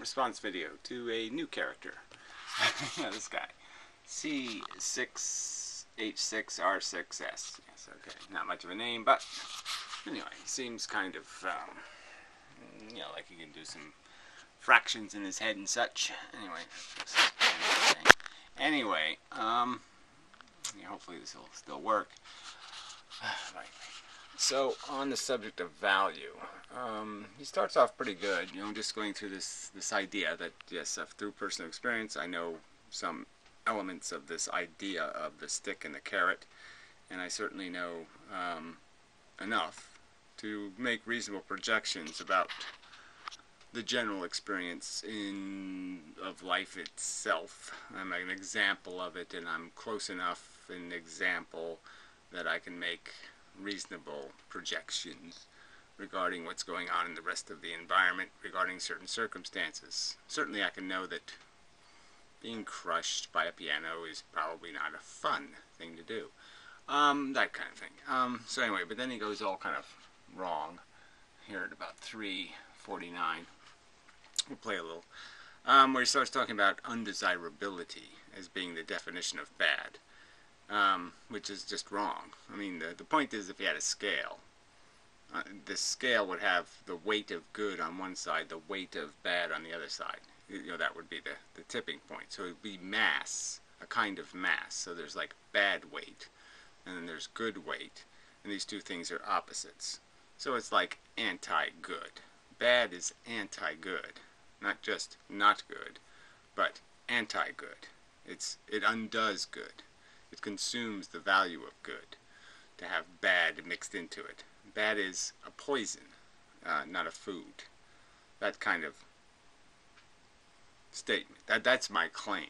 response video to a new character. Yeah, this guy. C6H6R6S. Yes, okay. Not much of a name, but anyway, he seems kind of, like he can do some fractions in his head and such. Anyway, hopefully this will still work. So, on the subject of value, he starts off pretty good, just going through this idea that, yes, through personal experience, I know some elements of this idea of the stick and the carrot, and I certainly know enough to make reasonable projections about the general experience of life itself. I'm an example of it, and I'm close enough in example that I can make reasonable projections regarding what's going on in the rest of the environment regarding certain circumstances. Certainly I can know that being crushed by a piano is probably not a fun thing to do. That kind of thing. So anyway, but then he goes all kind of wrong here at about 3:49. We'll play a little. Where he starts talking about undesirability as being the definition of bad. Which is just wrong. I mean, the point is, if you had a scale, this scale would have the weight of good on one side, the weight of bad on the other side. That would be the tipping point. So it would be mass, a kind of mass. So there's like bad weight, and then there's good weight, and these two things are opposites. So it's like anti-good. Bad is anti-good, not just not good, but anti-good. It undoes good. It consumes the value of good to have bad mixed into it. Bad is a poison, not a food. That kind of statement. That's my claim.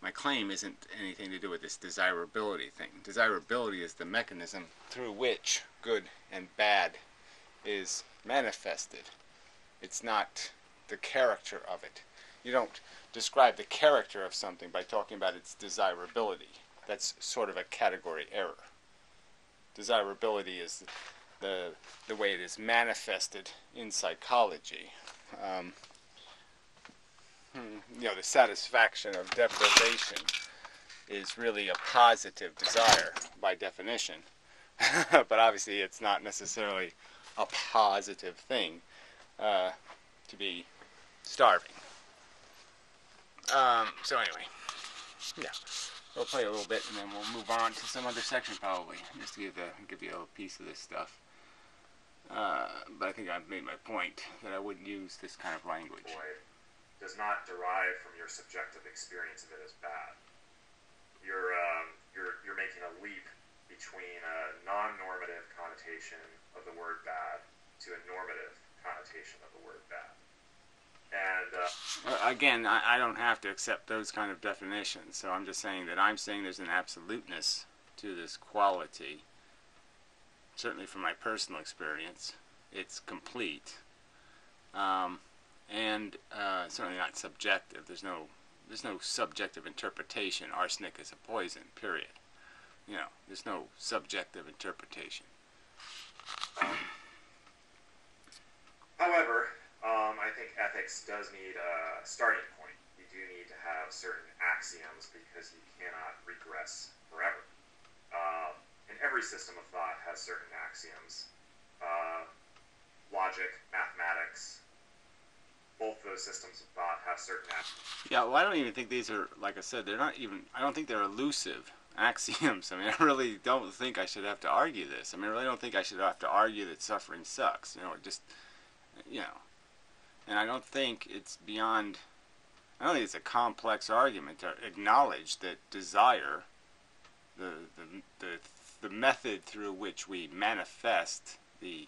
My claim isn't anything to do with this desirability thing. Desirability is the mechanism through which good and bad is manifested. It's not the character of it. You don't describe the character of something by talking about its desirability. That's sort of a category error. Desirability is the way it is manifested in psychology. The satisfaction of deprivation is really a positive desire by definition. But obviously it's not necessarily a positive thing to be starving. So anyway, yeah. We'll play a little bit, and then we'll move on to some other section probably, just to give you a piece of this stuff. But I think I've made my point that I wouldn't use this kind of language. Does not derive from your subjective experience of it as bad. You're making a leap between a non-normative connotation of the word bad to a normative connotation of the word bad. And again, I don't have to accept those kind of definitions, so I'm just saying that there's an absoluteness to this quality. Certainly from my personal experience, it's complete, and certainly not subjective. There's no subjective interpretation. Arsenic is a poison, period. There's no subjective interpretation. However, I think ethics does need a starting point. You do need to have certain axioms because you cannot regress forever. And every system of thought has certain axioms. Logic, mathematics, both those systems of thought have certain axioms. Yeah, well, I don't even think these are, like I said, I don't think they're elusive axioms. I mean, I really don't think I should have to argue this. I mean, I really don't think I should have to argue that suffering sucks. And I don't think it's a complex argument to acknowledge that desire, the method through which we manifest the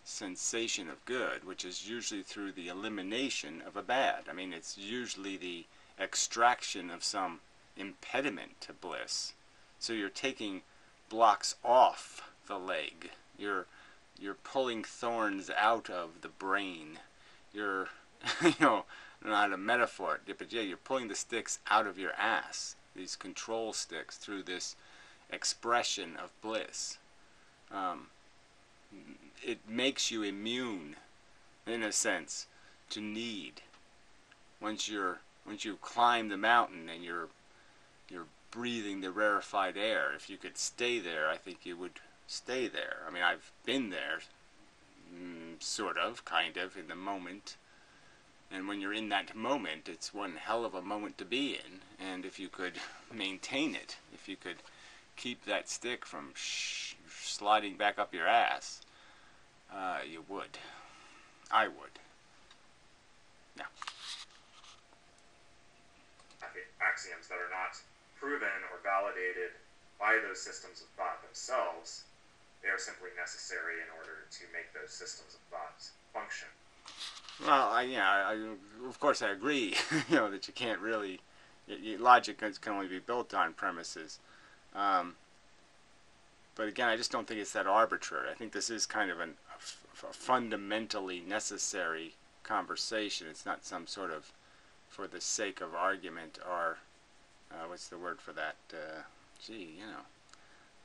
sensation of good, which is usually through the elimination of a bad. I mean, it's usually the extraction of some impediment to bliss. So you're taking blocks off the leg. You're pulling thorns out of the brain. You're, not a metaphor, but yeah, you're pulling the sticks out of your ass, these control sticks, through this expression of bliss. It makes you immune, in a sense, to need. once you climb the mountain and you're breathing the rarefied air, if you could stay there, I think you would stay there. I mean, I've been there, sort of, kind of, in the moment. And when you're in that moment, it's one hell of a moment to be in. And if you could maintain it, if you could keep that stick from sliding back up your ass, you would. I would. Yeah. Axioms that are not proven or validated by those systems of thought themselves, they are simply necessary in order to make those systems of thought function. Well, of course I agree, that you can't really, logic can only be built on premises. But again, I just don't think it's that arbitrary. I think this is kind of a fundamentally necessary conversation. It's not some sort of, for the sake of argument, or, what's the word for that? I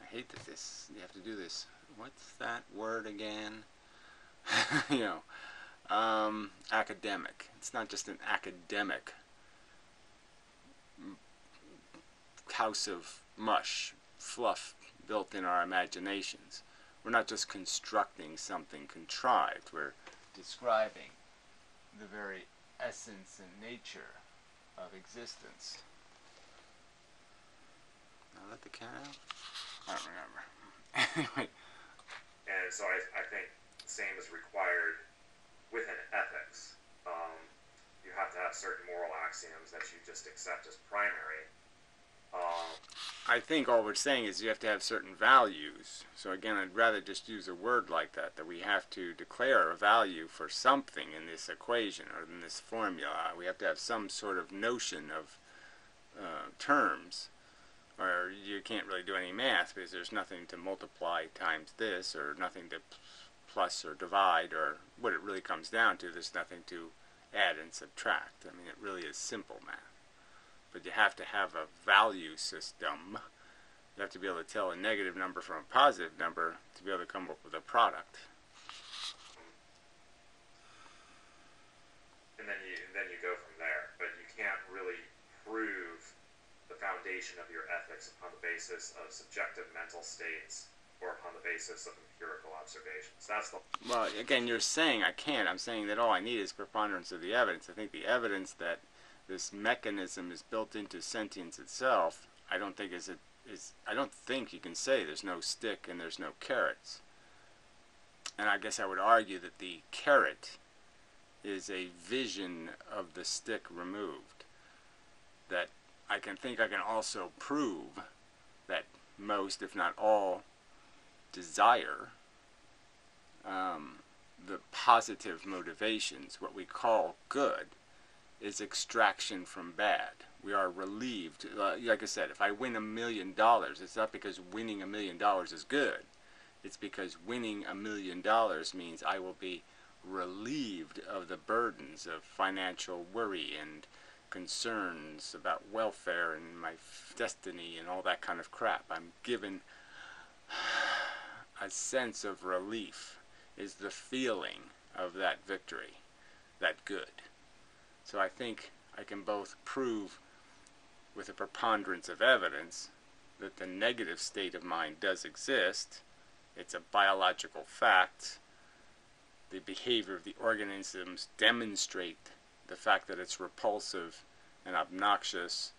hate that you have to do this. What's that word again? Academic. It's not just an academic house of mush, fluff built in our imaginations. We're not just constructing something contrived. We're describing the very essence and nature of existence. Now let the cat out? I don't remember. Anyway. And so I think the same is required within ethics. You have to have certain moral axioms that you just accept as primary. I think all we're saying is you have to have certain values. So again, I'd rather just use a word like that we have to declare a value for something in this equation or in this formula. We have to have some sort of notion of terms, or you can't really do any math because there's nothing to multiply times this, or nothing to plus or divide, or what it really comes down to, there's nothing to add and subtract. I mean, it really is simple math. But you have to have a value system. You have to be able to tell a negative number from a positive number to be able to come up with a product. And then you go from there. But you can't really prove the foundation of your ethics upon the basis of subjective mental states or upon the basis of empirical observations. Well, again, you're saying I can't. I'm saying that all I need is preponderance of the evidence. I think the evidence that this mechanism is built into sentience itself, I don't think I don't think you can say there's no stick and there's no carrots. And I guess I would argue that the carrot is a vision of the stick removed. That I can also prove that most, if not all, desire the positive motivations, what we call good, is extraction from bad. We are relieved. Like I said, if I win $1 million, it's not because winning $1 million is good. It's because winning $1 million means I will be relieved of the burdens of financial worry and concerns about welfare and my destiny and all that kind of crap. I'm given a sense of relief is the feeling of that victory, that good. So I think I can both prove with a preponderance of evidence that the negative state of mind does exist. It's a biological fact. The behavior of the organisms demonstrate the fact that it's repulsive and obnoxious,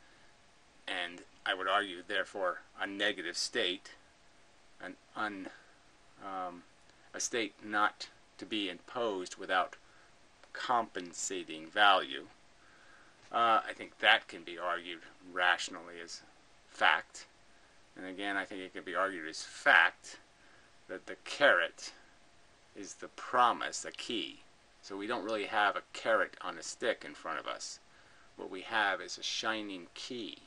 and I would argue, therefore, a negative state, a state not to be imposed without compensating value. I think that can be argued rationally as fact. And again, I think it can be argued as fact that the carrot is the promise, the key. So we don't really have a carrot on a stick in front of us. What we have is a shining key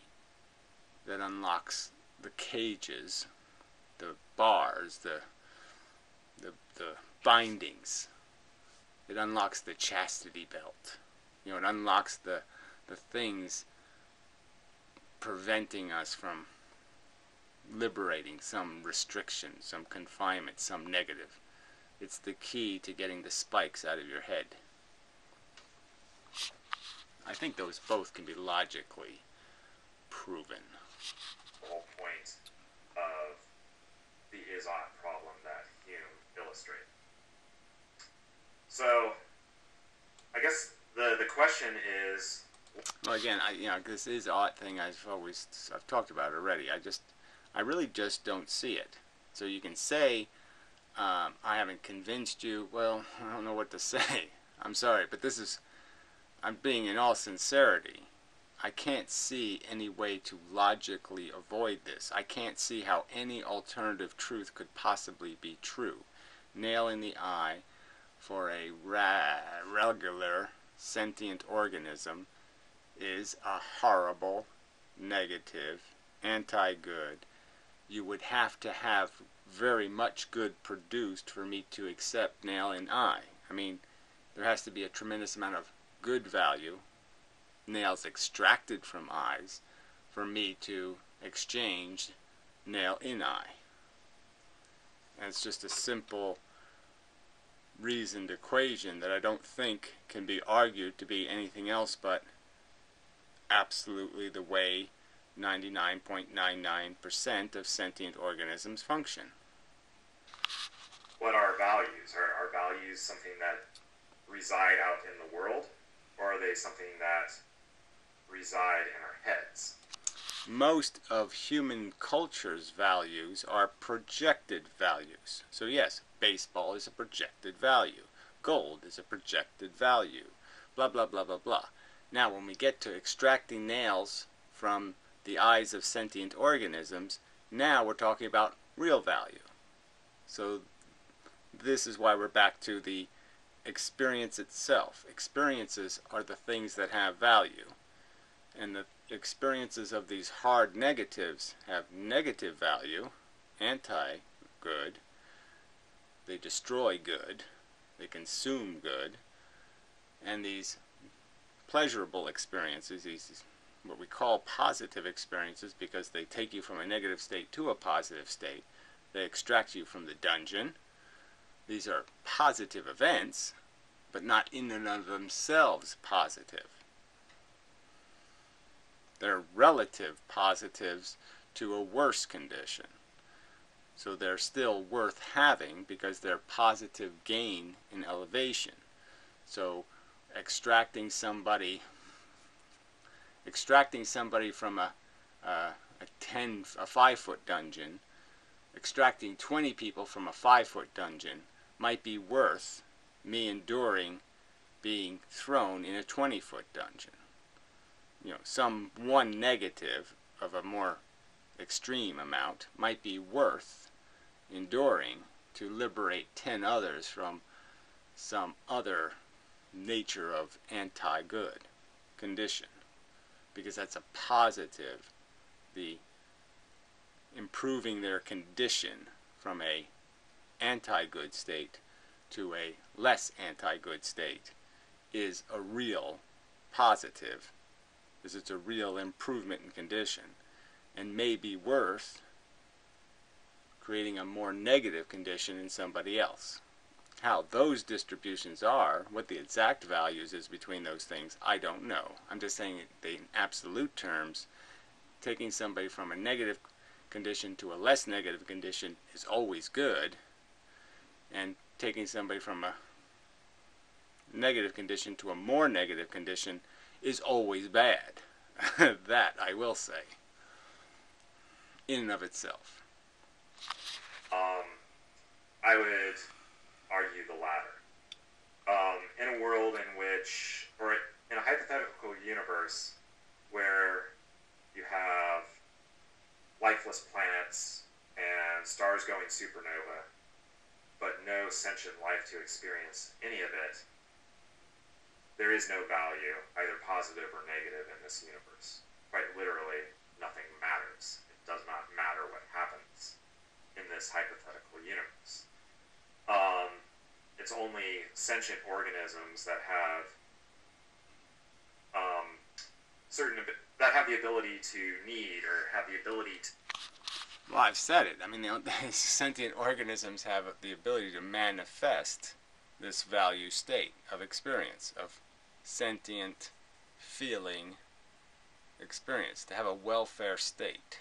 that unlocks the cages, the bars, the bindings. It unlocks the chastity belt. It unlocks the things preventing us from liberating some restriction, some confinement, some negative. It's the key to getting the spikes out of your head. I think those both can be logically proven. The whole point of the is-ought problem that Hume illustrated. So, I guess the question is... Well, again, this is-ought thing I've talked about already. I really just don't see it. So you can say, I haven't convinced you. Well, I don't know what to say. I'm sorry, but I'm being in all sincerity. I can't see any way to logically avoid this. I can't see how any alternative truth could possibly be true. Nail in the eye for a regular sentient organism is a horrible, negative, anti-good. You would have to have very much good produced for me to accept nail in eye. I mean, there has to be a tremendous amount of good value, nails extracted from eyes, for me to exchange nail in eye. And it's just a simple reasoned equation that I don't think can be argued to be anything else but absolutely the way 99.99% of sentient organisms function. What are values? Are values something that reside out in the world, or are they something that reside in our heads? Most of human culture's values are projected values. So yes, baseball is a projected value. Gold is a projected value. Blah, blah, blah, blah, blah. Now, when we get to extracting nails from the eyes of sentient organisms, now we're talking about real value. So this is why we're back to the experience itself. Experiences are the things that have value. And the experiences of these hard negatives have negative value, anti-good. They destroy good. They consume good. And these pleasurable experiences, these what we call positive experiences, because they take you from a negative state to a positive state. They extract you from the dungeon. These are positive events, but not in and of themselves positive. They're relative positives to a worse condition. So they're still worth having because they're positive gain in elevation. So extracting somebody from a 5-foot dungeon, extracting 20 people from a 5-foot dungeon might be worth me enduring being thrown in a 20-foot dungeon. Some one negative of a more extreme amount might be worth enduring to liberate 10 others from some other nature of anti-good condition, because that's a positive, the improving their condition from a anti-good state to a less anti-good state is a real positive, because it's a real improvement in condition, and may be worth creating a more negative condition in somebody else. How those distributions are, what the exact values is between those things, I don't know. I'm just saying in absolute terms, taking somebody from a negative condition to a less negative condition is always good, and taking somebody from a negative condition to a more negative condition is always bad. That I will say, in and of itself. I would argue the latter. In a world in which, or in a hypothetical universe where you have lifeless planets and stars going supernova, but no sentient life to experience any of it, there is no value, either positive or negative, in this universe. Quite literally, nothing matters. It does not matter what happens in this hypothetical universe. It's only sentient organisms that have that have the ability to need, or have the ability to... Well, I've said it. I mean, sentient organisms have the ability to manifest this value state of experience, of sentient feeling experience, to have a welfare state.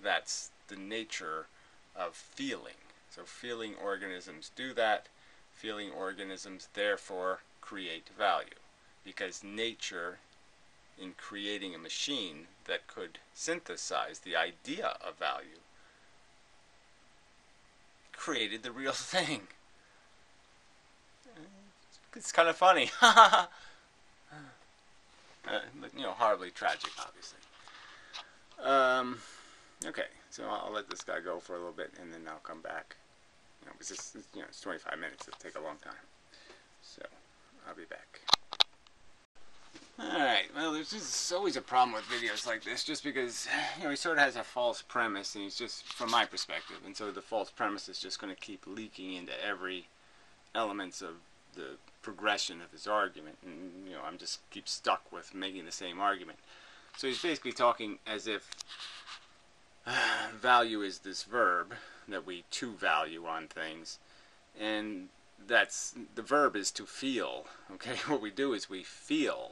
That's the nature of feeling. So feeling organisms do that. Feeling organisms therefore create value, because nature, in creating a machine that could synthesize the idea of value, created the real thing. It's kind of funny. But, horribly tragic, obviously. Okay, so I'll let this guy go for a little bit, and then I'll come back. It's 25 minutes. It'll take a long time. So, I'll be back. Alright, well, there's always a problem with videos like this, just because, he sort of has a false premise, and he's just, from my perspective, and so the false premise is just going to keep leaking into every elements of the progression of his argument, and, I'm just keep stuck with making the same argument. So he's basically talking as if value is this verb that we to value on things, and the verb is to feel. Okay, what we do is we feel,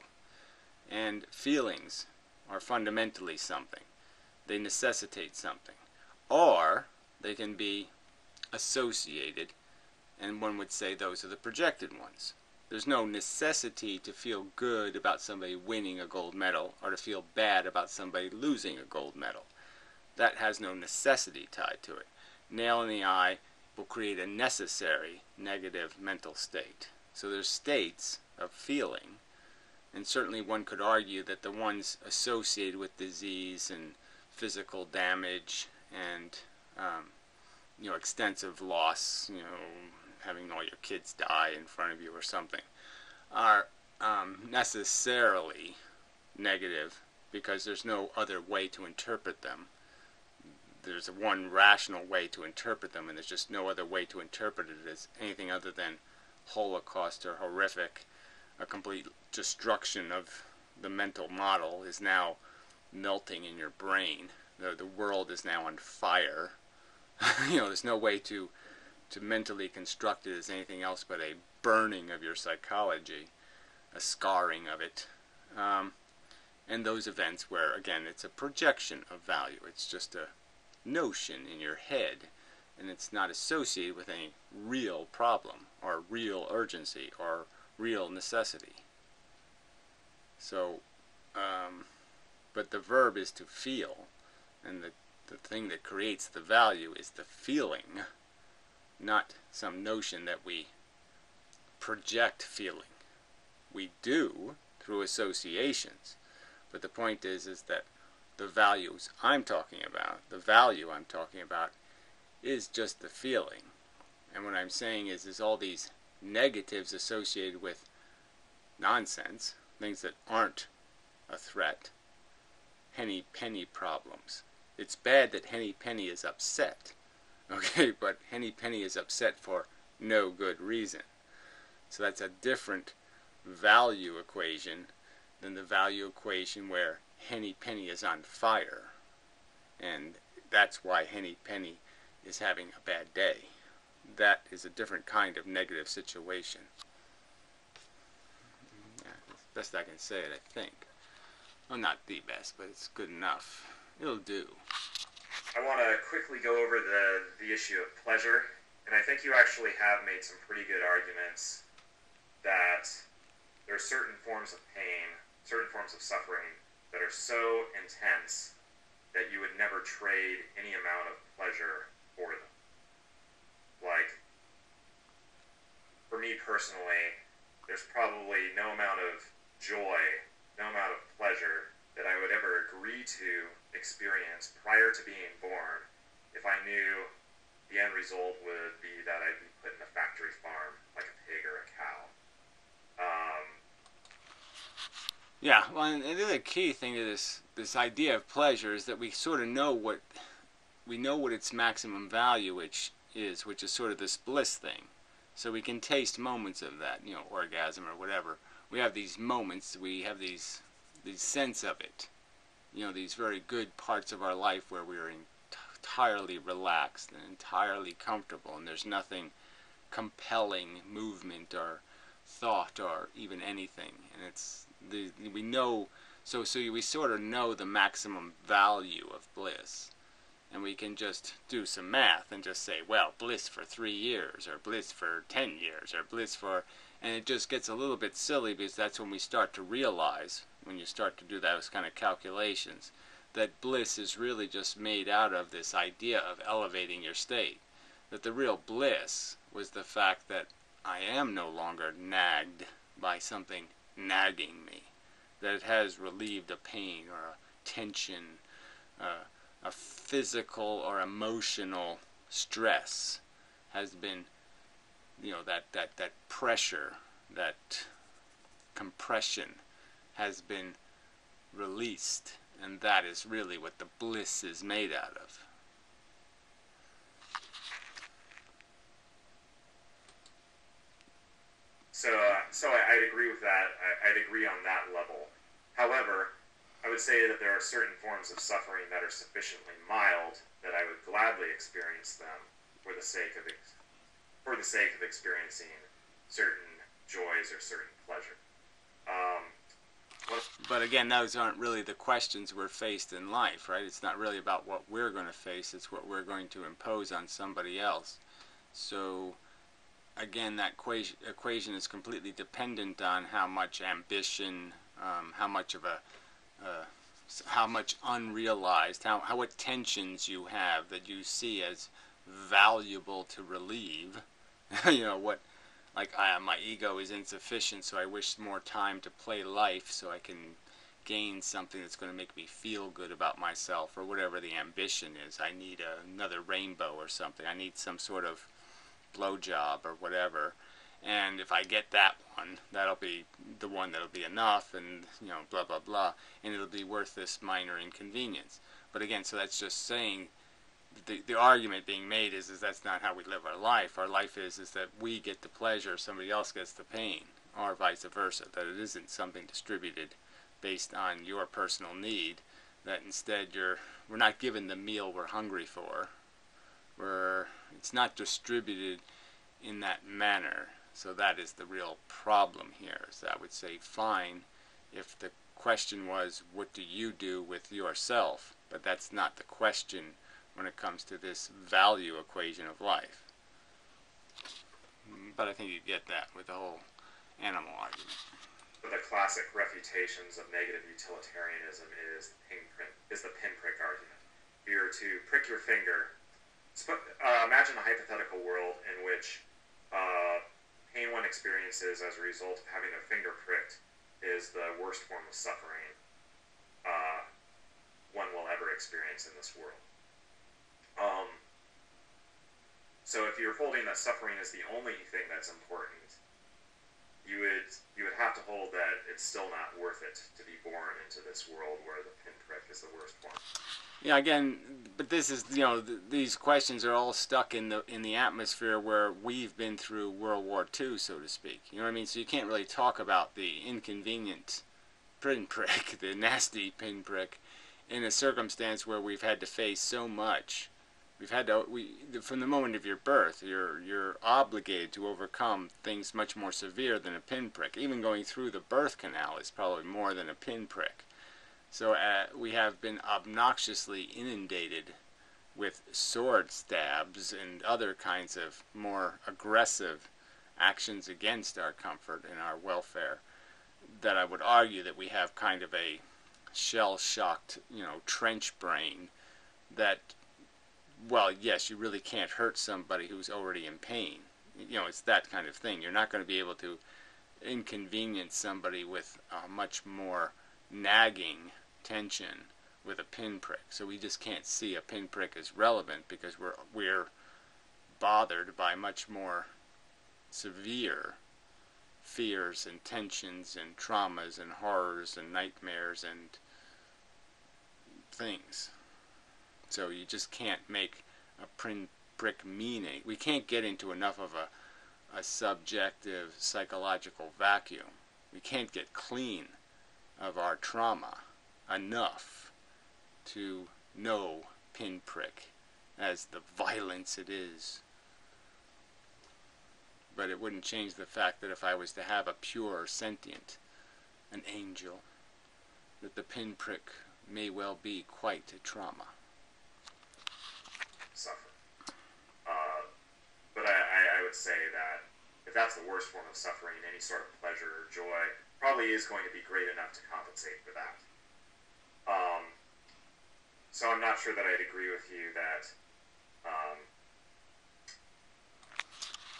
and feelings are fundamentally something. They necessitate something, or they can be associated, and one would say those are the projected ones. There's no necessity to feel good about somebody winning a gold medal or to feel bad about somebody losing a gold medal. That has no necessity tied to it. Nail in the eye will create a necessary negative mental state. So there's states of feeling, and certainly one could argue that the ones associated with disease and physical damage and extensive loss, having all your kids die in front of you or something, are necessarily negative, because there's no other way to interpret them. There's one rational way to interpret them, and there's just no other way to interpret it as anything other than Holocaust or horrific. A complete destruction of the mental model is now melting in your brain. The world is now on fire. There's no way to mentally construct it as anything else but a burning of your psychology, a scarring of it. And those events where, again, it's a projection of value. It's just a notion in your head, and it's not associated with any real problem or real urgency or real necessity. So, but the verb is to feel, and the thing that creates the value is the feeling, not some notion that we project feeling. We do through associations, but the point is that the values I'm talking about, the value I'm talking about, is just the feeling. And what I'm saying is all these negatives associated with nonsense, things that aren't a threat, Henny Penny problems. It's bad that Henny Penny is upset, okay, but Henny Penny is upset for no good reason. So that's a different value equation than the value equation where Henny Penny is on fire, and that's why Henny Penny is having a bad day. That is a different kind of negative situation. Yeah, that's the best I can say it, I think. Well, not the best, but it's good enough. It'll do. I want to quickly go over the issue of pleasure, and I think you actually have made some pretty good arguments that there are certain forms of pain, certain forms of suffering that are so intense that you would never trade any amount of pleasure for them. Like, for me personally, there's probably no amount of joy, no amount of pleasure that I would ever agree to experience prior to being born if I knew the end result would be that I'd be put in a factory farm like a pig or a cow. Yeah, well, and the other key thing to this idea of pleasure is that we sort of know what its maximum value which is sort of this bliss thing. So we can taste moments of that, orgasm or whatever. We have these moments, we have these sense of it. These very good parts of our life where we are entirely relaxed and entirely comfortable, and there's nothing compelling movement or thought or even anything. And we know, so we sort of know the maximum value of bliss. And we can just do some math and just say, well, bliss for 3 years, or bliss for 10 years, or bliss for... And it just gets a little bit silly, because that's when we start to realize, when you start to do those kind of calculations, that bliss is really just made out of this idea of elevating your state. That the real bliss was the fact that I am no longer nagged by something nagging me. That it has relieved a pain or a tension, a physical or emotional stress has been, that pressure, that compression has been released, and that is really what the bliss is made out of. So I'd agree with that. I'd agree on that level. However, I would say that there are certain forms of suffering that are sufficiently mild that I would gladly experience them for the sake of experiencing certain joys or certain pleasure. But again, those aren't really the questions we're faced in life, right? It's not really about what we're going to face, it's what we're going to impose on somebody else. So again, that equation is completely dependent on how much ambition, how much unrealized, what tensions you have that you see as valuable to relieve. My ego is insufficient, so I wish more time to play life so I can gain something that's going to make me feel good about myself, or whatever the ambition is. I need another rainbow or something. I need some sort of blowjob or whatever. And if I get that one, that'll be the one that'll be enough, and blah blah blah, and it'll be worth this minor inconvenience. But again, so that's just saying, the argument being made is that's not how we live our life. Our life is that we get the pleasure, somebody else gets the pain, or vice versa. That it isn't something distributed based on your personal need. That instead we're not given the meal we're hungry for. It's not distributed in that manner. So that is the real problem here. So I would say fine if the question was, what do you do with yourself? But that's not the question when it comes to this value equation of life. But I think you get that with the whole animal argument. The classic refutations of negative utilitarianism is the pinprick argument. If you were to prick your finger, imagine a hypothetical world in which pain one experiences as a result of having their finger pricked is the worst form of suffering one will ever experience in this world. So if you're holding that suffering is the only thing that's important, you would have to hold that it's still not worth it to be born into this world where the pinprick is the worst form. Yeah, again, but this is, these questions are all stuck in the atmosphere where we've been through World War II, so to speak. You know what I mean? So you can't really talk about the inconvenient pinprick, the nasty pinprick, in a circumstance where we've had to face so much. From the moment of your birth, you're obligated to overcome things much more severe than a pinprick. Even going through the birth canal is probably more than a pinprick. So we have been obnoxiously inundated with sword stabs and other kinds of more aggressive actions against our comfort and our welfare, that I would argue that we have kind of a shell-shocked, trench brain that, well, yes, you really can't hurt somebody who's already in pain. It's that kind of thing. You're not going to be able to inconvenience somebody with a much more nagging tension with a pinprick. So we just can't see a pinprick as relevant because we're bothered by much more severe fears and tensions and traumas and horrors and nightmares and things. So you just can't make a pinprick meaning. We can't get into enough of a subjective psychological vacuum. We can't get clean of our trauma enough to know pinprick as the violence it is. But it wouldn't change the fact that if I was to have a pure, sentient an angel, that the pinprick may well be quite a trauma. Suffering. But I would say that if that's the worst form of suffering, any sort of pleasure or joy probably is going to be great enough to compensate for that. So I'm not sure that I'd agree with you that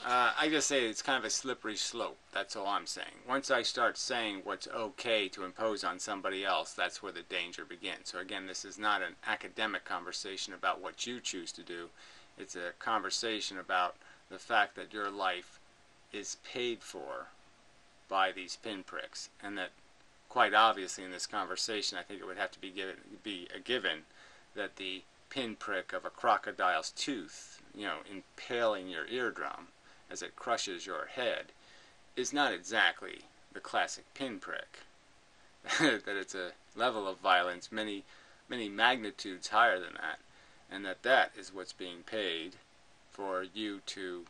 I just say it's kind of a slippery slope. That's all I'm saying. Once I start saying what's okay to impose on somebody else, that's where the danger begins. So again, this is not an academic conversation about what you choose to do. It's a conversation about the fact that your life is paid for by these pinpricks, and that quite obviously in this conversation I think it would have to be a given that the pinprick of a crocodile's tooth, impaling your eardrum as it crushes your head, is not exactly the classic pinprick. That it's a level of violence many magnitudes higher than that, and that is what's being paid for you to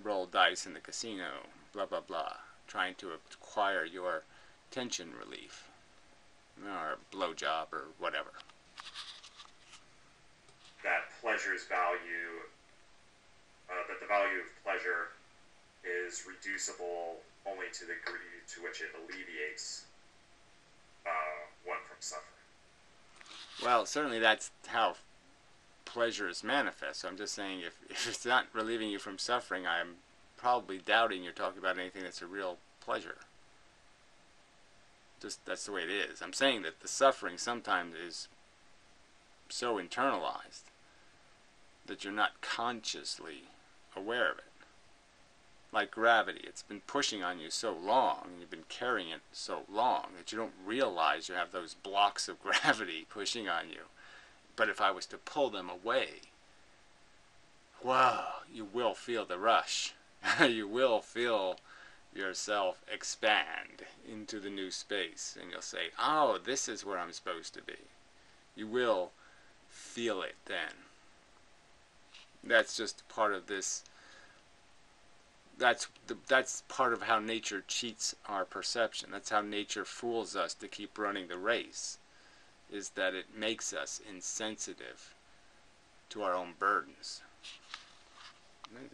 roll dice in the casino, blah blah blah, trying to acquire your tension relief, or blowjob, or whatever. That pleasure's value, that the value of pleasure is reducible only to the degree to which it alleviates one from suffering. Well, certainly that's how pleasure is manifest. So I'm just saying, if it's not relieving you from suffering, I'm probably doubting you're talking about anything that's a real pleasure. Just that's the way it is. I'm saying that the suffering sometimes is so internalized that you're not consciously aware of it. Like gravity, it's been pushing on you so long, and you've been carrying it so long, that you don't realize you have those blocks of gravity pushing on you. But if I was to pull them away, wow, you will feel the rush. You will feel yourself expand into the new space, and you'll say, oh, this is where I'm supposed to be. You will feel it then. That's just part of this. That's part of how nature cheats our perception. That's how nature fools us to keep running the race, is that it makes us insensitive to our own burdens.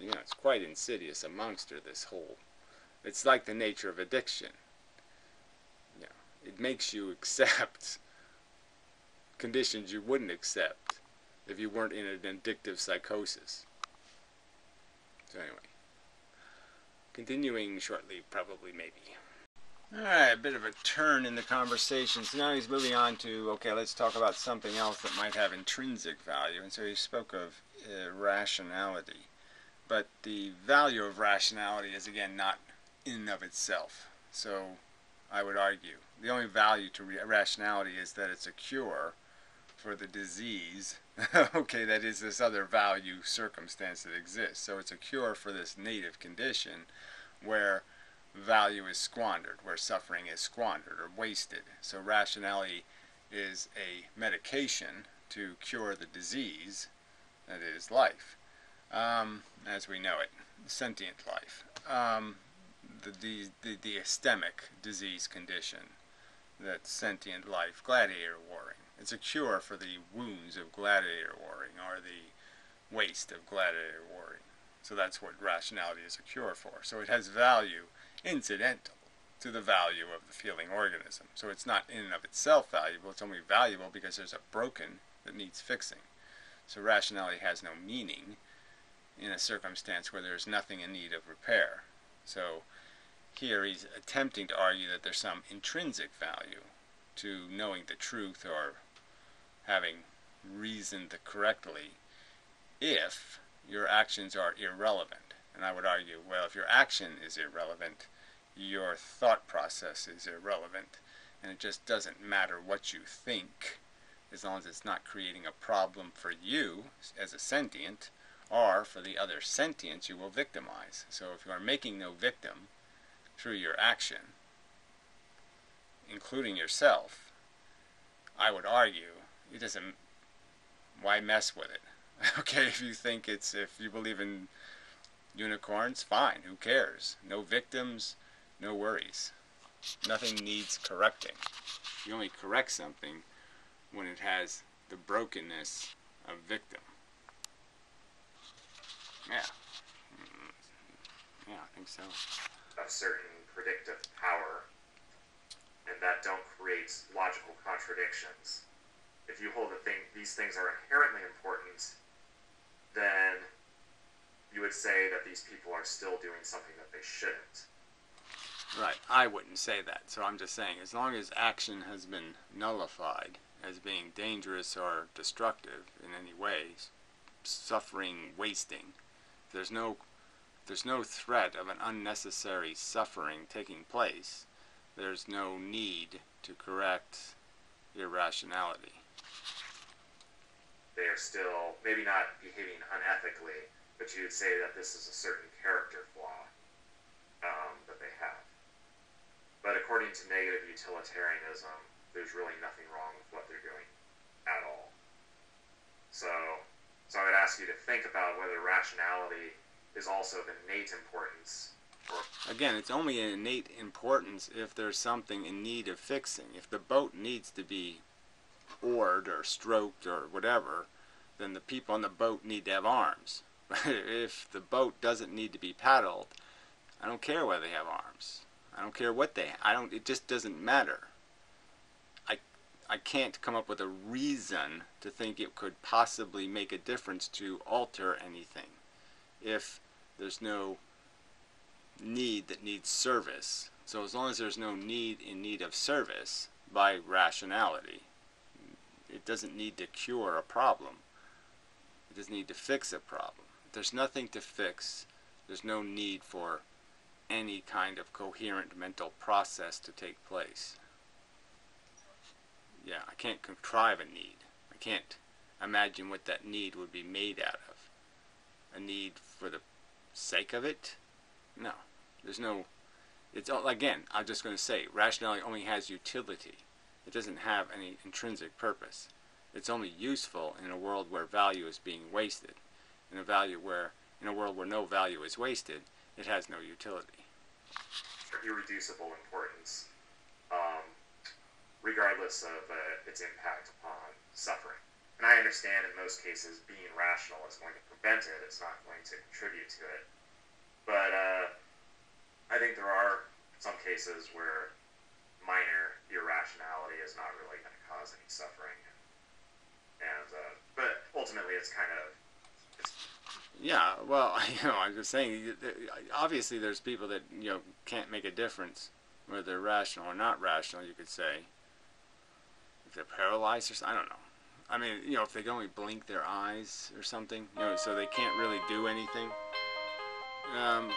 It's quite insidious, a monster, this whole. It's like the nature of addiction. It makes you accept conditions you wouldn't accept if you weren't in an addictive psychosis. So anyway, continuing shortly, probably, maybe. Alright, a bit of a turn in the conversation. So now he's moving on to, okay, let's talk about something else that might have intrinsic value. And so he spoke of rationality. But the value of rationality is, again, not in and of itself. So I would argue the only value to rationality is that it's a cure for the disease. Okay, that is this other value circumstance that exists. So it's a cure for this native condition where value is squandered, where suffering is squandered or wasted. So rationality is a medication to cure the disease that is life, as we know it, sentient life, the ystemic disease condition, that sentient life, gladiator warring. It's a cure for the wounds of gladiator warring, or the waste of gladiator warring. So that's what rationality is a cure for. So it has value incidental to the value of the feeling organism. So it's not in and of itself valuable, it's only valuable because there's a broken that needs fixing. So rationality has no meaning in a circumstance where there's nothing in need of repair. So here he's attempting to argue that there's some intrinsic value to knowing the truth or having reasoned correctly if your actions are irrelevant. And I would argue, well, if your action is irrelevant, your thought process is irrelevant, and it just doesn't matter what you think, as long as it's not creating a problem for you as a sentient, or for the other sentients you will victimize. So if you are making no victim through your action, including yourself, I would argue it doesn't. Why mess with it? Okay, if you believe in unicorns, fine. Who cares? No victims, no worries. Nothing needs correcting. You only correct something when it has the brokenness of victim. Yeah. Yeah, I think so. A certain predictive power, and that don't create logical contradictions. If you hold these things are inherently important, then you would say that these people are still doing something that they shouldn't. Right. I wouldn't say that. So I'm just saying, as long as action has been nullified as being dangerous or destructive in any way, suffering, wasting, there's no threat of an unnecessary suffering taking place. There's no need to correct irrationality. They are still maybe not behaving unethically, but you would say that this is a certain character flaw that they have. But according to negative utilitarianism, there's really nothing wrong with what they're doing at all. So I would ask you to think about whether rationality is also of innate importance. Again, it's only an innate importance if there's something in need of fixing. If the boat needs to be oared or stroked or whatever, then the people on the boat need to have arms. But if the boat doesn't need to be paddled, I don't care whether they have arms. I don't care what they have. It just doesn't matter. I can't come up with a reason to think it could possibly make a difference to alter anything if there's no need that needs service. So as long as there's no need in need of service by rationality, it doesn't need to cure a problem. It doesn't need to fix a problem. If there's nothing to fix, there's no need for any kind of coherent mental process to take place. Yeah, I can't contrive a need. I can't imagine what that need would be made out of. A need for the sake of it? No. There's no... It's again, I'm just going to say, rationality only has utility. It doesn't have any intrinsic purpose. It's only useful in a world where value is being wasted. In a world where no value is wasted, it has no utility. Irreducible importance, regardless of its impact upon suffering. And I understand in most cases being rational is going to prevent it, it's not going to contribute to it. But I think there are some cases where minor irrationality is not really going to cause any suffering. But ultimately it's kind of... Yeah, well, I'm just saying, obviously there's people that, can't make a difference whether they're rational or not rational, you could say. If they're paralyzed or something, I don't know. I mean, if they can only blink their eyes or something, so they can't really do anything.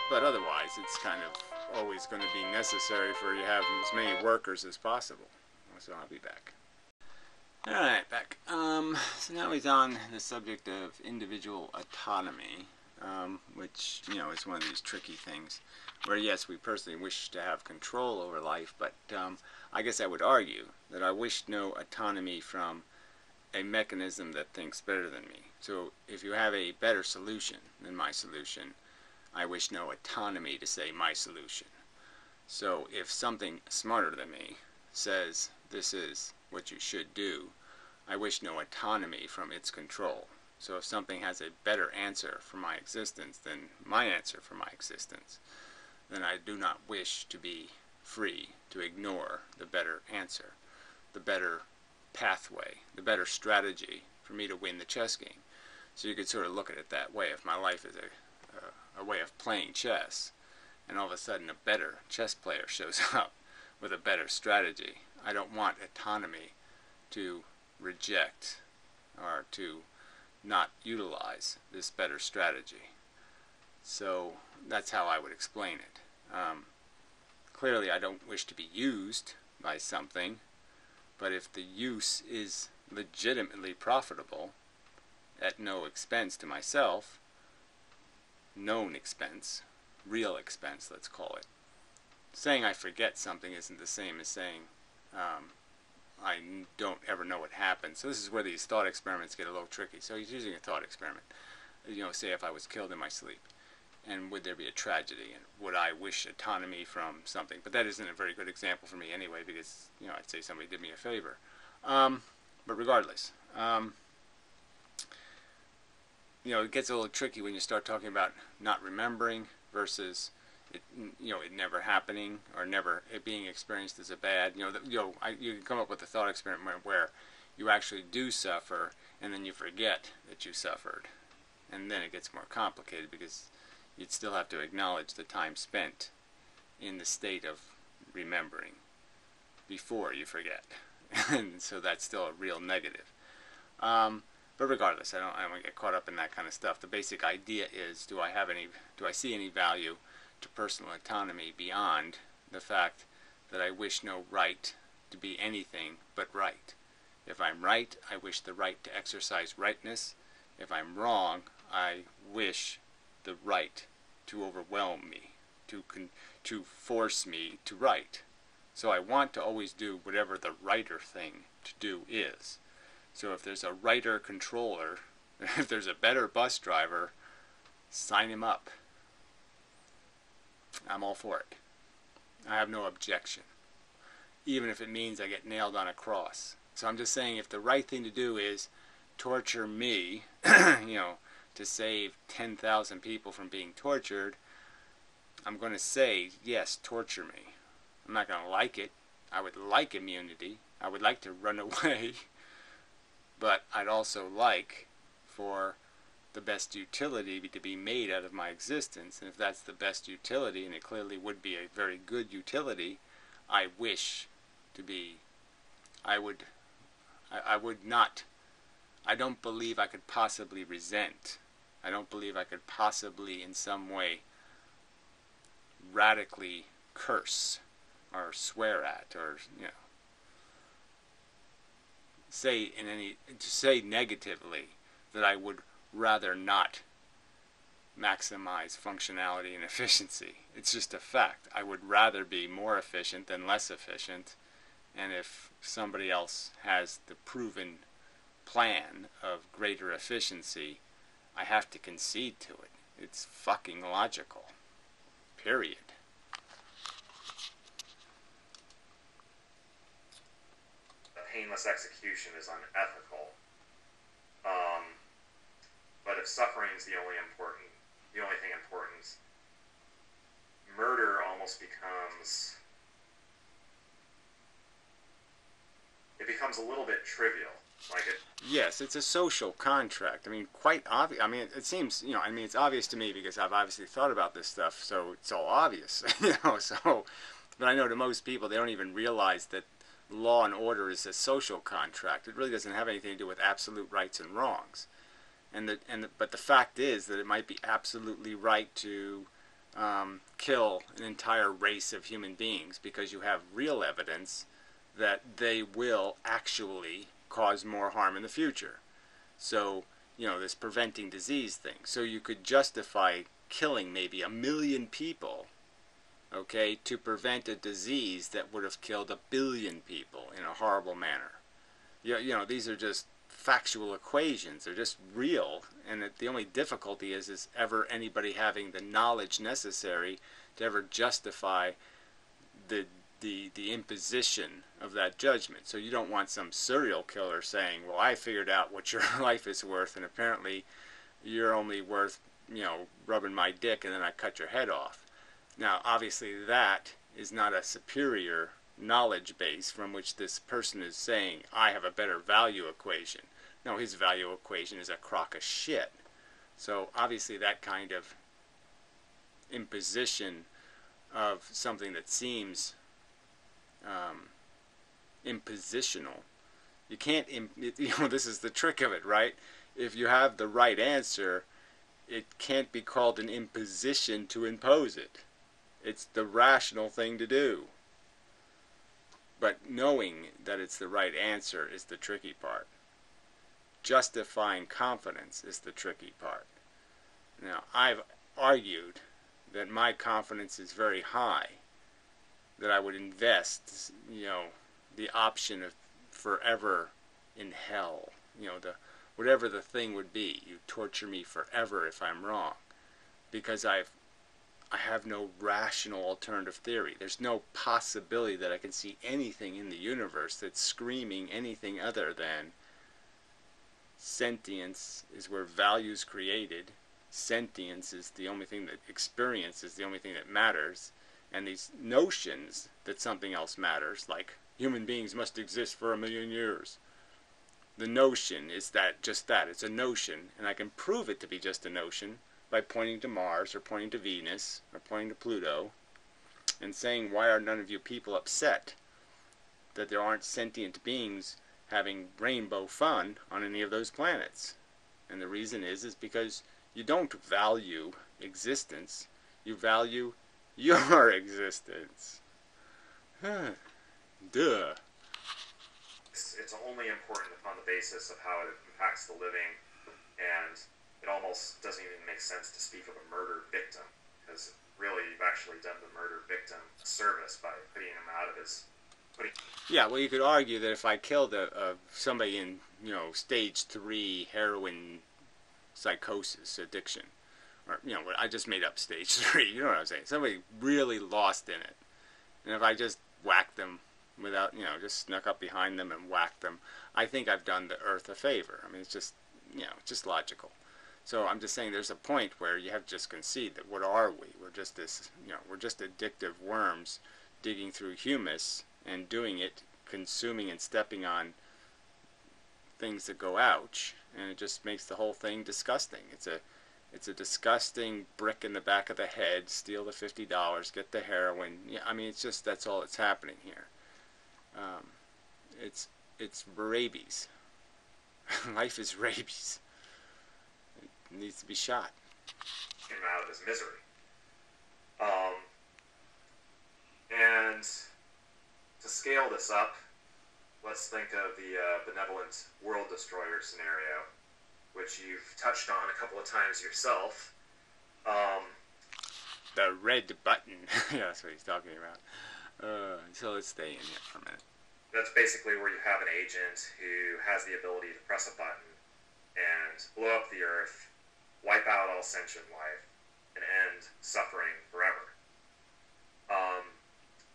But otherwise, it's kind of always going to be necessary for you to have as many workers as possible. So I'll be back. Alright, back. So now he's on the subject of individual autonomy, which, is one of these tricky things, where yes, we personally wish to have control over life, but I guess I would argue that I wish no autonomy from a mechanism that thinks better than me. So if you have a better solution than my solution, I wish no autonomy to say my solution. So if something smarter than me says this is what you should do, I wish no autonomy from its control. So if something has a better answer for my existence than my answer for my existence, then I do not wish to be free to ignore the better answer, the better pathway, the better strategy for me to win the chess game. So you could sort of look at it that way. If my life is a way of playing chess, and all of a sudden a better chess player shows up with a better strategy, I don't want autonomy to reject or to not utilize this better strategy. So that's how I would explain it. Clearly I don't wish to be used by something, but if the use is legitimately profitable at no expense to myself, known expense, real expense, let's call it. Saying I forget something isn't the same as saying I don't ever know what happened. So this is where these thought experiments get a little tricky. So he's using a thought experiment. Say if I was killed in my sleep. And would there be a tragedy? And would I wish autonomy from something? But that isn't a very good example for me anyway, because, I'd say somebody did me a favor. But regardless, it gets a little tricky when you start talking about not remembering versus it never happening, or never it being experienced as a bad. You can come up with a thought experiment where you actually do suffer, and then you forget that you suffered, and then it gets more complicated because you'd still have to acknowledge the time spent in the state of remembering before you forget, and so that's still a real negative. But regardless, I don't want to get caught up in that kind of stuff. The basic idea is: do I see any value to personal autonomy beyond the fact that I wish no right to be anything but right? If I'm right, I wish the right to exercise rightness. If I'm wrong, I wish the right to overwhelm me, to force me to right. So I want to always do whatever the righter thing to do is. So if there's a righter controller, if there's a better bus driver, sign him up. I'm all for it. I have no objection, even if it means I get nailed on a cross. So I'm just saying, if the right thing to do is torture me, to save 10,000 people from being tortured, I'm going to say, yes, torture me. I'm not going to like it. I would like immunity. I would like to run away. But I'd also like for the best utility to be made out of my existence. And if that's the best utility, and it clearly would be a very good utility, I wish to be, I would not, I don't believe I could possibly resent. I don't believe I could possibly in some way radically curse or swear at, or say negatively that I would rather not maximize functionality and efficiency. It's just a fact. I would rather be more efficient than less efficient, and if somebody else has the proven plan of greater efficiency, I have to concede to it. It's fucking logical. Period. Painless execution is unethical. But if suffering is the only thing important, murder almost becomes a little bit trivial. Yes, it's a social contract. I mean, quite obvious. I mean, it seems, it's obvious to me because I've obviously thought about this stuff, so it's all obvious, so, but I know to most people, they don't even realize that law and order is a social contract. It really doesn't have anything to do with absolute rights and wrongs. But the fact is that it might be absolutely right to kill an entire race of human beings because you have real evidence that they will actually cause more harm in the future. So, this preventing disease thing. So you could justify killing maybe 1 million people, okay, to prevent a disease that would have killed 1 billion people in a horrible manner. These are just factual equations. They're just real, and the only difficulty is ever anybody having the knowledge necessary to ever justify the imposition of that judgment. So you don't want some serial killer saying, well, I figured out what your life is worth, and apparently you're only worth, rubbing my dick, and then I cut your head off. Now, obviously that is not a superior knowledge base from which this person is saying, I have a better value equation. No, his value equation is a crock of shit. So obviously that kind of imposition of something that seems impositional, you can't, this is the trick of it, right? If you have the right answer, it can't be called an imposition to impose it. It's the rational thing to do. But knowing that it's the right answer is the tricky part. Justifying confidence is the tricky part. Now, I've argued that my confidence is very high, that I would invest, the option of forever in hell, whatever the thing would be. You torture me forever if I'm wrong. Because I've I have no rational alternative theory. There's no possibility that I can see anything in the universe that's screaming anything other than sentience is where value is created. Sentience is the only thing that experience is the only thing that matters. And these notions that something else matters, like human beings must exist for 1,000,000 years. The notion is that just that. It's a notion, and I can prove it to be just a notion by pointing to Mars or pointing to Venus or pointing to Pluto and saying, why are none of you people upset that there aren't sentient beings having rainbow fun on any of those planets? And the reason is because you don't value existence, you value your existence. Duh. It's only important upon the basis of how it impacts the living, and it almost doesn't even make sense to speak of a murder victim, because really you've actually done the murder victim a service by putting him out of his... Yeah, well, you could argue that if I killed somebody in, stage 3 heroin psychosis addiction, or, I just made up stage 3, you know what I'm saying? Somebody really lost in it. And if I just whacked them without, just snuck up behind them and whacked them, I think I've done the earth a favor. I mean, it's just, just logical. So I'm just saying there's a point where you have to just concede that what are we? We're just this, we're just addictive worms digging through humus and doing it, consuming and stepping on things that go ouch, and it just makes the whole thing disgusting. It's a disgusting brick in the back of the head, steal the $50, get the heroin. Yeah, I mean, it's just, that's all that's happening here. It's rabies. Life is rabies. It needs to be shot. Him out of his misery. And to scale this up, let's think of the benevolent world destroyer scenario, which you've touched on a couple of times yourself. The red button. Yeah, that's what he's talking about. So let's stay in here for a minute. That's basically where you have an agent who has the ability to press a button and blow up the earth, wipe out all sentient life, and end suffering forever.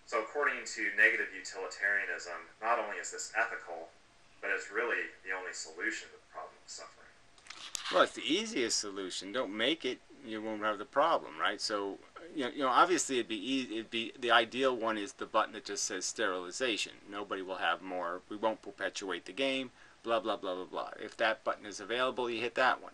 So according to negative utilitarianism, not only is this ethical, but it's really the only solution to the problem of suffering. Well, it's the easiest solution. Don't make it, you won't have the problem, right? So, obviously it'd be the ideal one is the button that just says sterilization. Nobody will have more. We won't perpetuate the game. Blah blah blah blah blah. If that button is available, you hit that one.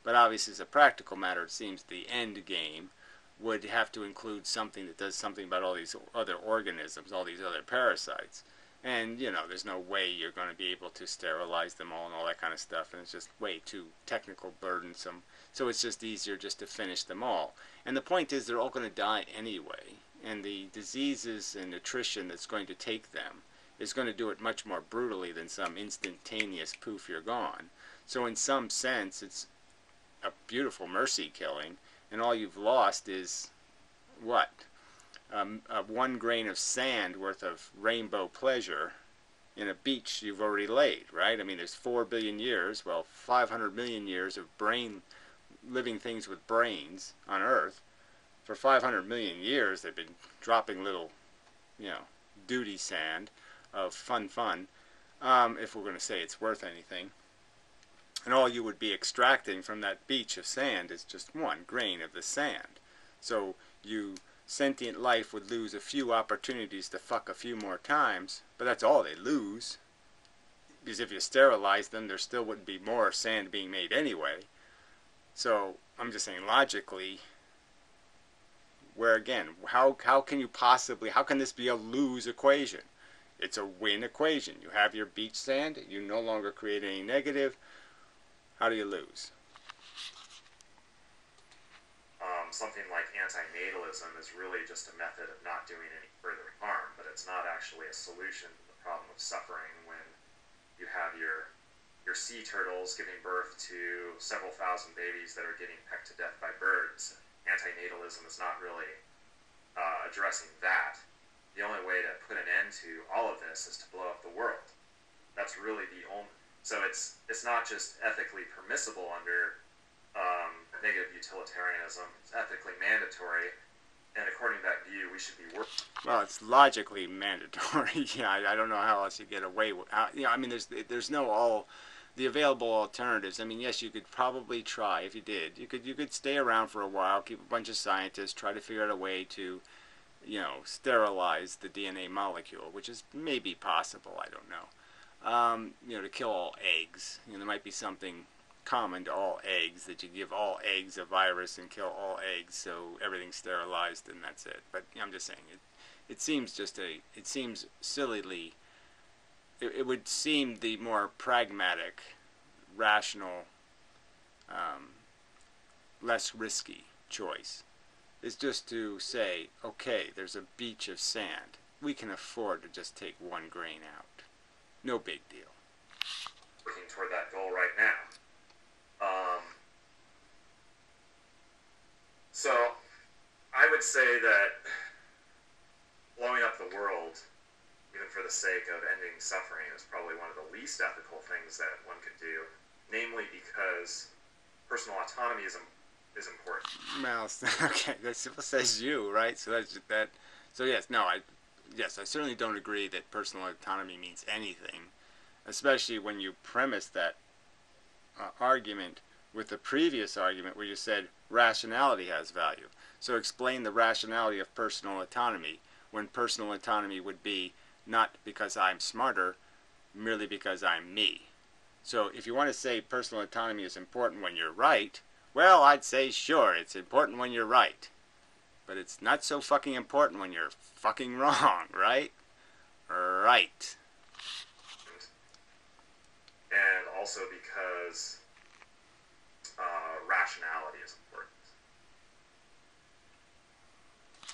But obviously, as a practical matter, it seems the end game would have to include something that does something about all these other organisms, all these other parasites. And, there's no way you're going to be able to sterilize them all and all that kind of stuff. And it's just way too technical, burdensome. So it's just easier just to finish them all. And the point is they're all going to die anyway. And the diseases and attrition that's going to take them is going to do it much more brutally than some instantaneous poof, you're gone. So in some sense, it's a beautiful mercy killing. And all you've lost is, what? 1 grain of sand worth of rainbow pleasure in a beach you've already laid, right? I mean, there's 4 billion years, 500 million years of living things with brains on Earth. For 500 million years, they've been dropping little, duty sand of fun, if we're going to say it's worth anything. And all you would be extracting from that beach of sand is just 1 grain of the sand. So sentient life would lose a few opportunities to fuck a few more times, but that's all they lose. Because if you sterilize them, there still wouldn't be more sand being made anyway. So I'm just saying logically, where again, how can this be a lose equation? It's a win equation. You have your beach sand, you no longer create any negative. How do you lose? Something like antinatalism is really just a method of not doing any further harm, but it's not actually a solution to the problem of suffering when you have your sea turtles giving birth to several thousand babies that are getting pecked to death by birds. Antinatalism is not really addressing that. The only way to put an end to all of this is to blow up the world. That's really the only... So it's not just ethically permissible under negative utilitarianism. It's ethically mandatory, And according to that view, we should be working. Well, it's logically mandatory. Yeah, I don't know how else you get away with. I mean, there's no all the available alternatives. I mean, yes, you could probably try if you did. You could stay around for a while, keep a bunch of scientists, try to figure out a way to, sterilize the DNA molecule, which is maybe possible. I don't know. To kill all eggs. There might be something common to all eggs that you give all eggs a virus and kill all eggs, so everything's sterilized and that's it. But I'm just saying it seems it seems sillily. It would seem the more pragmatic, rational, less risky choice is just to say, okay, there's a beach of sand. We can afford to just take one grain out. No big deal. Working toward that goal right now. So I would say that blowing up the world, even for the sake of ending suffering, is probably one of the least ethical things that one could do, namely because personal autonomy is important. Well, okay, that says you, right? So that's that. So yes, no, I certainly don't agree that personal autonomy means anything, especially when you premise that argument with the previous argument where you said rationality has value. So explain the rationality of personal autonomy when personal autonomy would be not because I'm smarter, merely because I'm me. So if you want to say personal autonomy is important when you're right, well, I'd say sure, it's important when you're right. But it's not so fucking important when you're fucking wrong, right? Right. And also because rationality is important.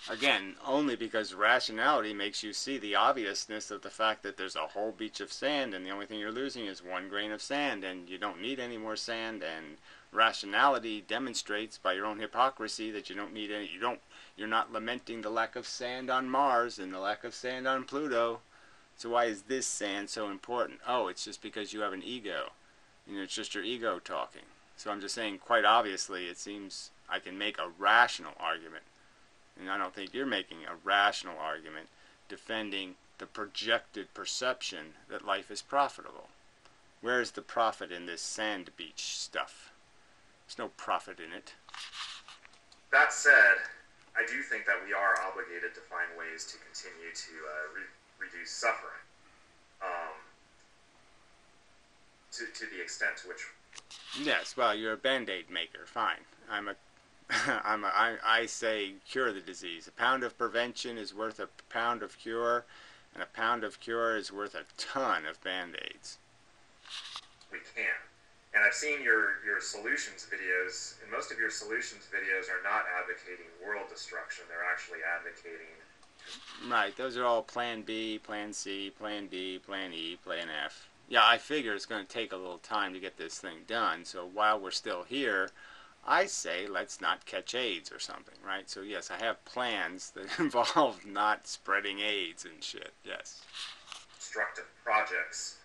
Again, only because rationality makes you see the obviousness of the fact that there's a whole beach of sand and the only thing you're losing is one grain of sand and you don't need any more sand, and rationality demonstrates by your own hypocrisy that you don't need any, you're not lamenting the lack of sand on Mars and the lack of sand on Pluto. So why is this sand so important? Oh, it's just because you have an ego. It's just your ego talking. So I'm just saying, quite obviously, it seems I can make a rational argument. And I don't think you're making a rational argument defending the projected perception that life is profitable. Where is the profit in this sand beach stuff? There's no profit in it. That said, I do think that we are obligated to find ways to continue to reduce suffering, to the extent to which. Yes, well, you're a Band-Aid maker. Fine. I say cure the disease. A pound of prevention is worth a pound of cure, and a pound of cure is worth a ton of Band-Aids. We can. And I've seen your solutions videos, and most of your solutions videos are not advocating world destruction. They're actually advocating. Right, those are all Plan B, Plan C, Plan D, Plan E, Plan F. Yeah, I figure it's going to take a little time to get this thing done, so while we're still here, I say let's not catch AIDS or something, right? So yes, I have plans that involve not spreading AIDS and shit, yes. Constructive projects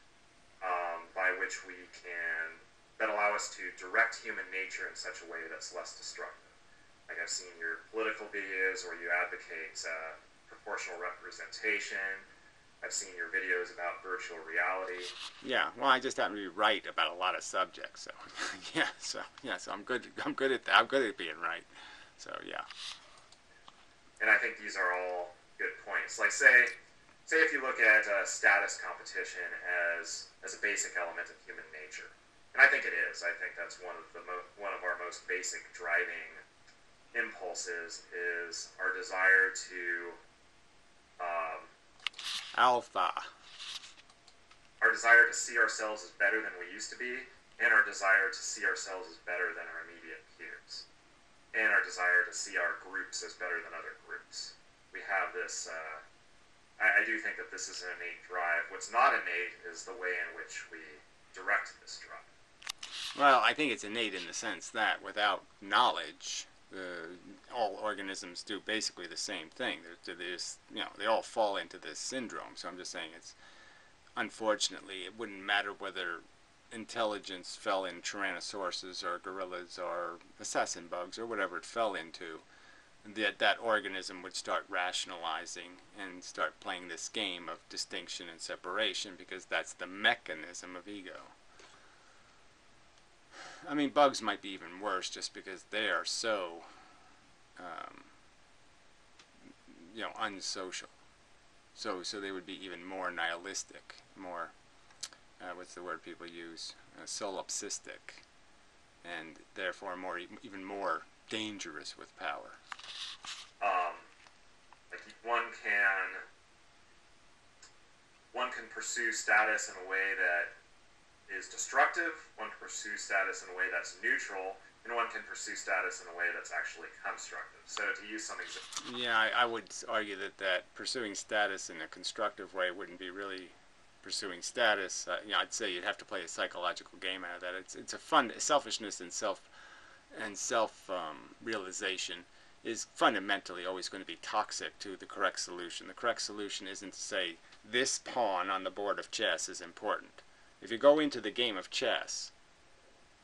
by which that allow us to direct human nature in such a way that's less destructive. Like I've seen your political videos where you advocate proportional representation. I've seen your videos about virtual reality. Yeah, well, I just happen to be right about a lot of subjects, so so I'm good at that. I'm good at being right. So yeah. And I think these are all good points. Like say if you look at status competition as a basic element of human nature, and I think it is. I think that's one of our most basic driving impulses is our desire to Alpha. Our desire to see ourselves as better than we used to be, and our desire to see ourselves as better than our immediate peers, and our desire to see our groups as better than other groups. We have this, I do think that this is an innate drive. What's not innate is the way in which we direct this drive. Well, I think it's innate in the sense that without knowledge, all organisms do basically the same thing. They all fall into this syndrome. So I'm just saying unfortunately, it wouldn't matter whether intelligence fell in tyrannosauruses or gorillas or assassin bugs or whatever it fell into. that organism would start rationalizing and start playing this game of distinction and separation, because that's the mechanism of ego. I mean, bugs might be even worse, just because they are so, um, unsocial. So they would be even more nihilistic, more, what's the word people use, solipsistic, and therefore even more dangerous with power. Like one can pursue status in a way that is destructive, one can pursue status in a way that's neutral, and one can pursue status in a way that's actually constructive. So to use some examples. Yeah, I would argue that pursuing status in a constructive way wouldn't be really pursuing status. I'd say you'd have to play a psychological game out of that. It's a fun selfishness and self realization is fundamentally always going to be toxic to the correct solution. The correct solution isn't to say this pawn on the board of chess is important. If you go into the game of chess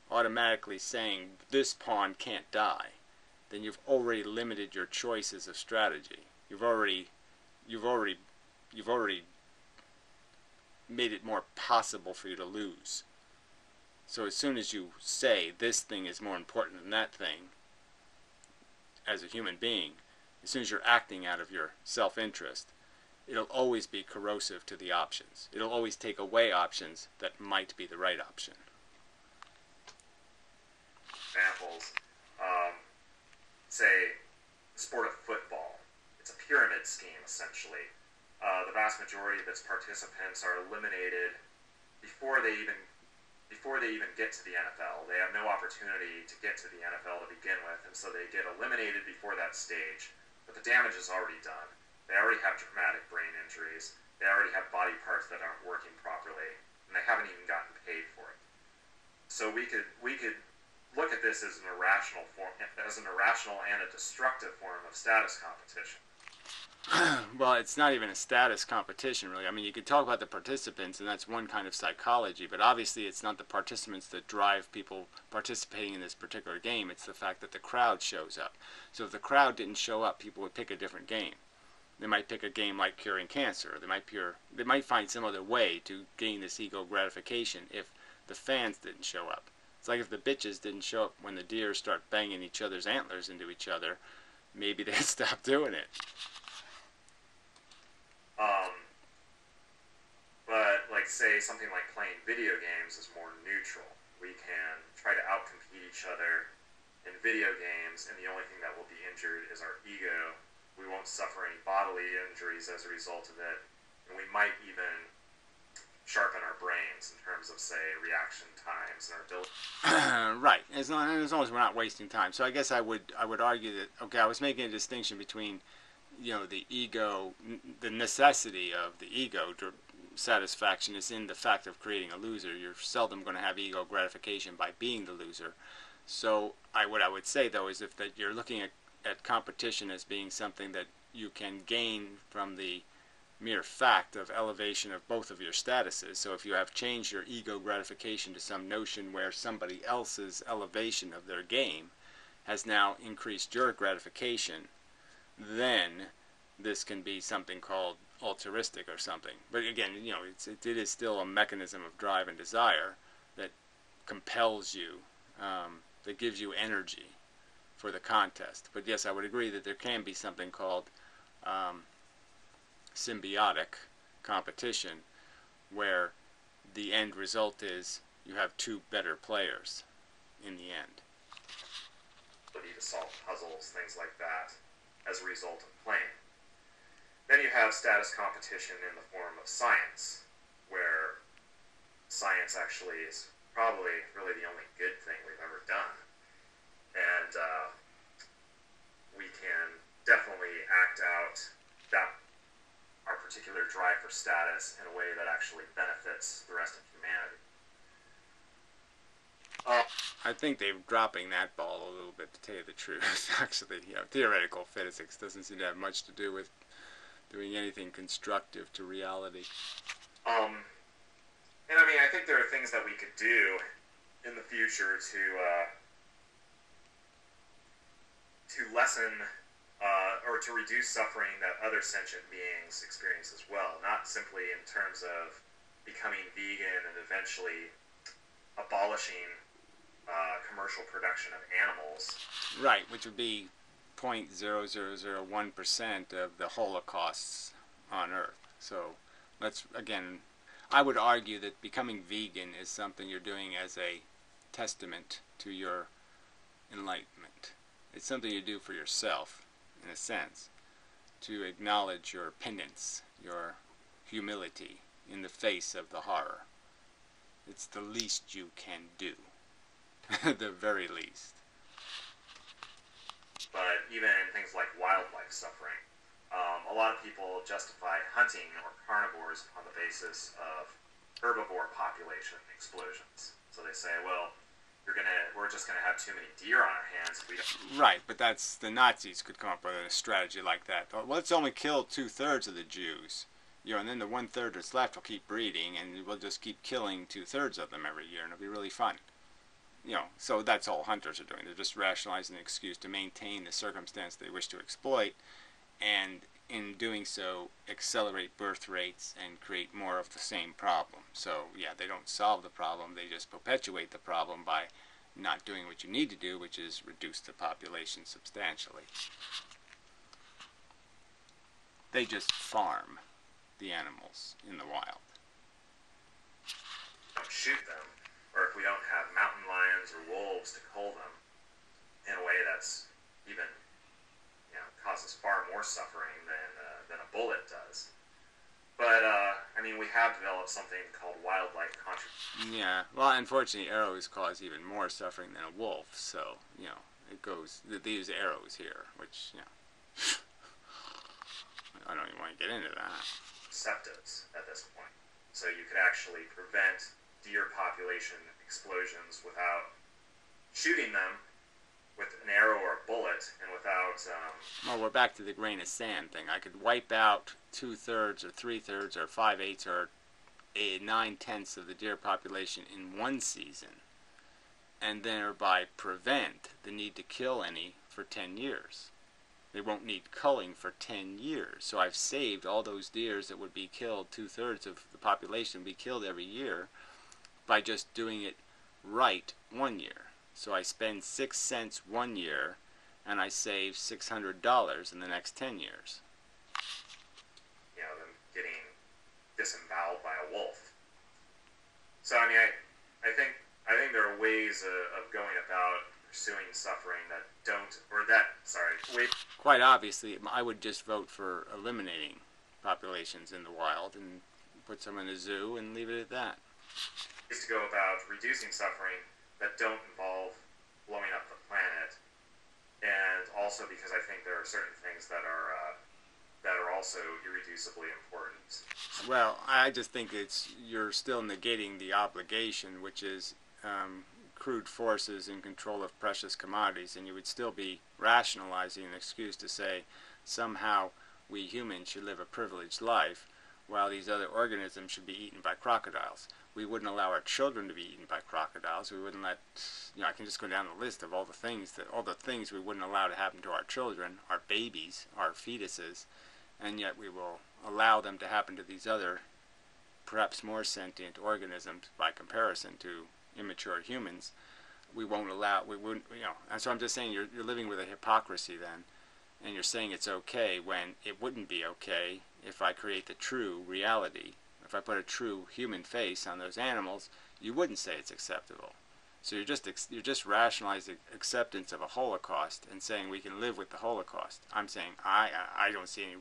automatically saying this pawn can't die, then you've already limited your choices of strategy. You've already made it more possible for you to lose. So as soon as you say this thing is more important than that thing, as a human being, as soon as you're acting out of your self-interest, it'll always be corrosive to the options. It'll always take away options that might be the right option. Examples, say, the sport of football. It's a pyramid scheme, essentially. The vast majority of its participants are eliminated before they even get to the NFL. They have no opportunity to get to the NFL to begin with, and so they get eliminated before that stage. But the damage is already done. They already have traumatic brain injuries. They already have body parts that aren't working properly, and they haven't even gotten paid for it. So we could look at this as an irrational and a destructive form of status competition. Well, it's not even a status competition, really. I mean, you could talk about the participants, and that's one kind of psychology, but obviously it's not the participants that drive people participating in this particular game. It's the fact that the crowd shows up. So if the crowd didn't show up, people would pick a different game. They might pick a game like curing cancer. They might find some other way to gain this ego gratification if the fans didn't show up. It's like if the bitches didn't show up when the deer start banging each other's antlers into each other, maybe they'd stop doing it. But say something like playing video games is more neutral. We can try to outcompete each other in video games, and the only thing that will be injured is our ego. We won't suffer any bodily injuries as a result of it, and we might even sharpen our brains in terms of, say, reaction times and our ability. Right, as long as we're not wasting time. So I guess I would argue that, okay, I was making a distinction between the ego, the necessity of the ego to satisfaction is in the fact of creating a loser. You're seldom going to have ego gratification by being the loser. So what I would say, though, is that you're looking at competition as being something that you can gain from the mere fact of elevation of both of your statuses. So if you have changed your ego gratification to some notion where somebody else's elevation of their game has now increased your gratification, then this can be something called altruistic or something. But again, it is still a mechanism of drive and desire that compels you, that gives you energy for the contest. But yes, I would agree that there can be something called symbiotic competition, where the end result is you have two better players in the end. Ability to solve puzzles, things like that, as a result of playing. Then you have status competition in the form of science, where science actually is probably really the only good thing we've ever done. And we can definitely act out that our particular drive for status in a way that actually benefits the rest of humanity. I think they're dropping that ball a little bit, to tell you the truth. Actually, theoretical physics doesn't seem to have much to do with doing anything constructive to reality. And I mean, I think there are things that we could do in the future to lessen or to reduce suffering that other sentient beings experience as well, not simply in terms of becoming vegan and eventually abolishing commercial production of animals. Right, which would be 0.0001% of the holocausts on Earth. So let's, again, I would argue that becoming vegan is something you're doing as a testament to your enlightenment. It's something you do for yourself, in a sense, to acknowledge your penance, your humility in the face of the horror. It's the least you can do. The very least. But even in things like wildlife suffering, a lot of people justify hunting or carnivores on the basis of herbivore population explosions. So they say, well, we're just gonna have too many deer on our hands. Right, but that's the Nazis could come up with a strategy like that. Well, let's only kill 2/3 of the Jews, and then the 1/3 that's left will keep breeding, and we'll just keep killing 2/3 of them every year, and it'll be really fun. So that's all hunters are doing. They're just rationalizing an excuse to maintain the circumstance they wish to exploit, and in doing so, accelerate birth rates and create more of the same problem. So, yeah, they don't solve the problem, they just perpetuate the problem by not doing what you need to do, which is reduce the population substantially. They just farm the animals in the wild. Don't shoot them, or if we don't have mountain lions or wolves to cull them in a way that's even causes far more suffering than a bullet does. But we have developed something called wildlife contribution. Yeah, well, unfortunately, arrows cause even more suffering than a wolf. So it goes. They use arrows here, which I don't even want to get into that. Septives at this point, so you could actually prevent deer population explosions without shooting them with an arrow or a bullet, and without... Well, we're back to the grain of sand thing. I could wipe out 2/3 or 3/3 or 5/8 or 9/10 of the deer population in one season, and thereby prevent the need to kill any for 10 years. They won't need culling for 10 years. So I've saved all those deers that would be killed, 2/3 of the population would be killed every year, by just doing it right 1 year. So I spend 6 cents 1 year, and I save $600 in the next 10 years. Them getting disemboweled by a wolf. So I think there are ways of going about pursuing suffering that don't, or that, sorry, wait. Quite obviously, I would just vote for eliminating populations in the wild and put some in a zoo and leave it at that. Is to go about reducing suffering that don't involve blowing up the planet, and also because I think there are certain things that are also irreducibly important. Well, I just think you're still negating the obligation, which is crude forces in control of precious commodities, and you would still be rationalizing an excuse to say somehow we humans should live a privileged life while these other organisms should be eaten by crocodiles. We wouldn't allow our children to be eaten by crocodiles. We wouldn't let, I can just go down the list of all the things we wouldn't allow to happen to our children, our babies, our fetuses, and yet we will allow them to happen to these other, perhaps more sentient organisms by comparison to immature humans. We wouldn't, and so I'm just saying you're living with a hypocrisy then, and you're saying it's okay when it wouldn't be okay if I create the true reality. If I put a true human face on those animals, you wouldn't say it's acceptable. So you're just rationalizing acceptance of a Holocaust and saying we can live with the Holocaust. I'm saying I don't see any